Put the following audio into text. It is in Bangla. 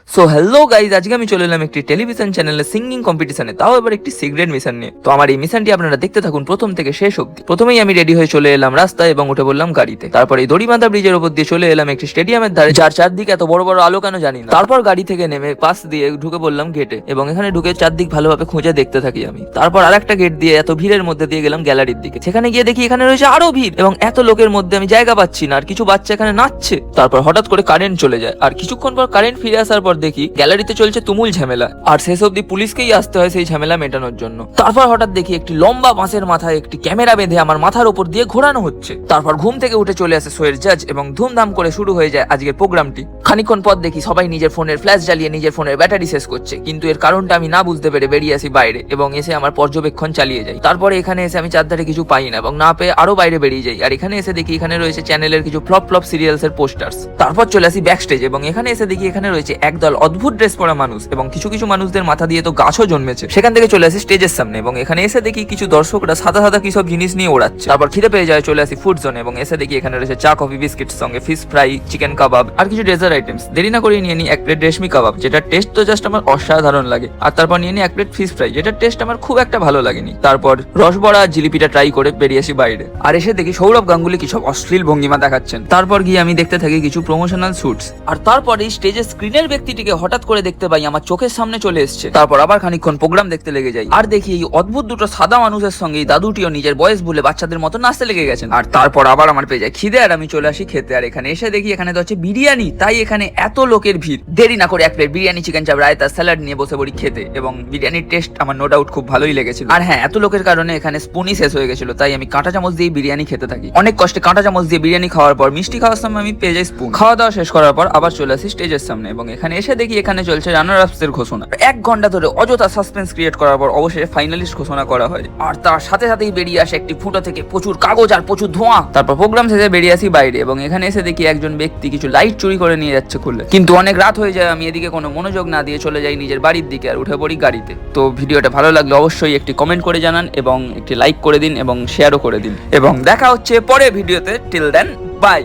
সো হ্যালো গাইজ, আজকে আমি চলে এলাম একটি টেলিভিশন চ্যানেলে সিঙ্গিং কম্পিটিশনে, তাও এবার একটি সিক্রেট মিশন নিয়ে। তো আমার এই মিশনটি আপনারা দেখতে থাকুন প্রথম থেকে শেষ অবধি। প্রথমেই আমি রেডি হয়ে চলে এলাম রাস্তায় এবং উঠে বললাম গাড়িতে। তারপর এই দড়িবাঁধা ব্রিজের উপর দিয়ে চলে এলাম একটি স্টেডিয়ামের ধারে, যার চারদিকে এত বড় বড় আলো কেন জানি না। তারপর গাড়ি থেকে নেমে পাশ দিয়ে ঢুকে বললাম গেটে, এবং এখানে ঢুকে চারদিক ভালোভাবে খুঁজে দেখতে থাকি আমি। তারপর আরেকটা গেট দিয়ে এত ভিড়ের মধ্যে দিয়ে গেলাম গ্যালারির দিকে। সেখানে গিয়ে দেখি এখানে রয়েছে আরো ভিড়, এবং এত লোকের মধ্যে আমি জায়গা পাচ্ছি না, আর কিছু বাচ্চা এখানে নাচছে। তারপর হঠাৎ করে কারেন্ট চলে যায়, আর কিছুক্ষণ পর কারেন্ট ফিরে আসার পর দেখি গ্যালারিতে চলছে তুমুল ঝামেলা, আর শেষ অব্দি পুলিশকেই আসতে হয় সেই ঝামেলা মেটানোর জন্য। তারপর হঠাৎ দেখি একটি লম্বা বাঁশের মাথায় একটি ক্যামেরা বেঁধে আমার মাথার উপর দিয়ে ঘোরানো হচ্ছে। তারপর ঘুম থেকে উঠে চলে আসে শোয়ের জাজ, এবং ধুমধাম করে শুরু হয়ে যায় আজকের প্রোগ্রামটি। খানিকক্ষণ পর দেখি সবাই নিজের ফোনের ফ্ল্যাশ জ্বালিয়ে নিজের ফোনের ব্যাটারি শেষ করছে, কিন্তু এর কারণটা আমি না বুঝতে পেরে বেরিয়ে আসি বাইরে, এবং এসে আমার পর্যবেক্ষণ চালিয়ে যাই। তারপরে এখানে এসে আমি চারধারে কিছু পাই না, এবং না পেয়ে আরো বাইরে বেরিয়ে যাই। আর এখানে এসে দেখি এখানে রয়েছে চ্যানেলের কিছু ফ্লপ ফ্লপ সিরিয়ালস এর পোস্টার্স। তারপর চলে আসি ব্যাক স্টেজ, এবং এখানে এসে দেখি এখানে রয়েছে একদল অদ্ভুত ড্রেস পরা মানুষ, এবং কিছু কিছু মানুষদের মাথা দিয়ে তো গাছও জন্মেছে। সেখান থেকে চলে আসি স্টেজের সামনে, এবং এখানে এসে দেখি কিছু দর্শকরা সাদা সাদা কি সব জিনিস নিয়ে ওড়াচ্ছে। তারপর খিদে পেয়ে যায়, চলে আসি ফুড জোনে, এবং এসে দেখি এখানে রয়েছে চা, কফি, বিস্কিট, সঙ্গে ফিশ ফ্রাই, চিকেন কাবাব আর কিছু ডেজার্ট আইটেমস। দেরি না করে নিয়ে নিই এক প্লেট রেশমি কাবাব, যেটা টেস্ট তো জাস্ট আমার অসাধারণ লাগে। আর তারপর নিয়ে নিই এক প্লেট ফিশ ফ্রাই, যেটা টেস্ট আমার খুব একটা ভালো লাগেনি। তারপর রসবড়া জিলিপিটা ট্রাই করে বেরিয়ে আসি বাইরে, আর এসে দেখি সৌরভ গাঙ্গুলি কি সব অশ্লীল ভঙ্গিমা দেখাচ্ছেন। তারপর গিয়ে আমি দেখতে থাকি কিছু প্রমোশনাল শুটস, আর তারপর এই স্টেজের স্ক্রিনের ব্যক্তিটিকে হঠাৎ করে দেখতে পাই আমার চোখের সামনে চলে এসেছে। তারপর আবার খানিকক্ষণ প্রোগ্রাম দেখতে লেগে যাই, আর দেখি এই অদ্ভুত দুটো সাদা মানুষের সঙ্গে এই দাদুটিও নিজের বয়স ভুলে বাচ্চাদের মতো নাচতে লেগে গেছেন। আর তারপর আবার আমার পেয়ে যায় খিদে, আর আমি চলে আসি খেতে। আর এখানে এসে দেখি এখানে তো হচ্ছে বিরিয়ানি, তাই এখানে এত লোকের ভিড়। দেরি না করে এক প্লেট বিরিয়ানি, চিকেন চাপ, রায়তা, স্যালাড নিয়ে বসে পড়ি খেতে, এবং বিরিয়ানির টেস্ট আমার নো ডাউট খুব ভালোই লেগেছিল। আর হ্যাঁ, এত লোকের কারণে এখানে স্পুনই শেষ হয়ে গেছিল, তাই আমি কাঁটা চামচ দিয়ে বিরিয়ানি খেতে থাকি। অনেক কষ্টে কাঁটা চামচ দিয়ে বিরিয়ানি খাওয়ার পর মিষ্টি খাওয়ার সময় আমি পেয়ে যাই স্পুন। খাওয়া দাওয়া শেষ করার পর আবার চলে আসি স্টেজের সামনে, এবং এখানে এসে দেখি এখানে চলছে রানার আপস এর ঘোষণা। 1 ঘন্টা ধরে অযথা সাসপেন্স ক্রিয়েট করার পর অবশেষে ফাইনালিস্ট ঘোষণা করা হয়, আর তার সাথে সাথেই বেরিয়ে আসে একটি ফুটো থেকে প্রচুর কাগজ আর প্রচুর ধোঁয়া। তারপর প্রোগ্রাম শেষে বেরিয়ে আসি বাইরে, এবং এখানে এসে দেখি একজন ব্যক্তি কিছু লাইট চুরি করে নিয়ে যাচ্ছে খুলে। কিন্তু অনেক রাত হয়ে যায়, আমি এদিকে কোনো মনোযোগ না দিয়ে চলে যাই নিজের বাড়ির দিকে, আর উঠে পড়ি গাড়িতে। তো ভিডিওটা ভালো লাগলে অবশ্যই একটি কমেন্ট করে জানান, এবং একটি লাইক করে দিন, এবং শেয়ারও করে দিন, এবং দেখা হচ্ছে পরের ভিডিওতে। Till then, by.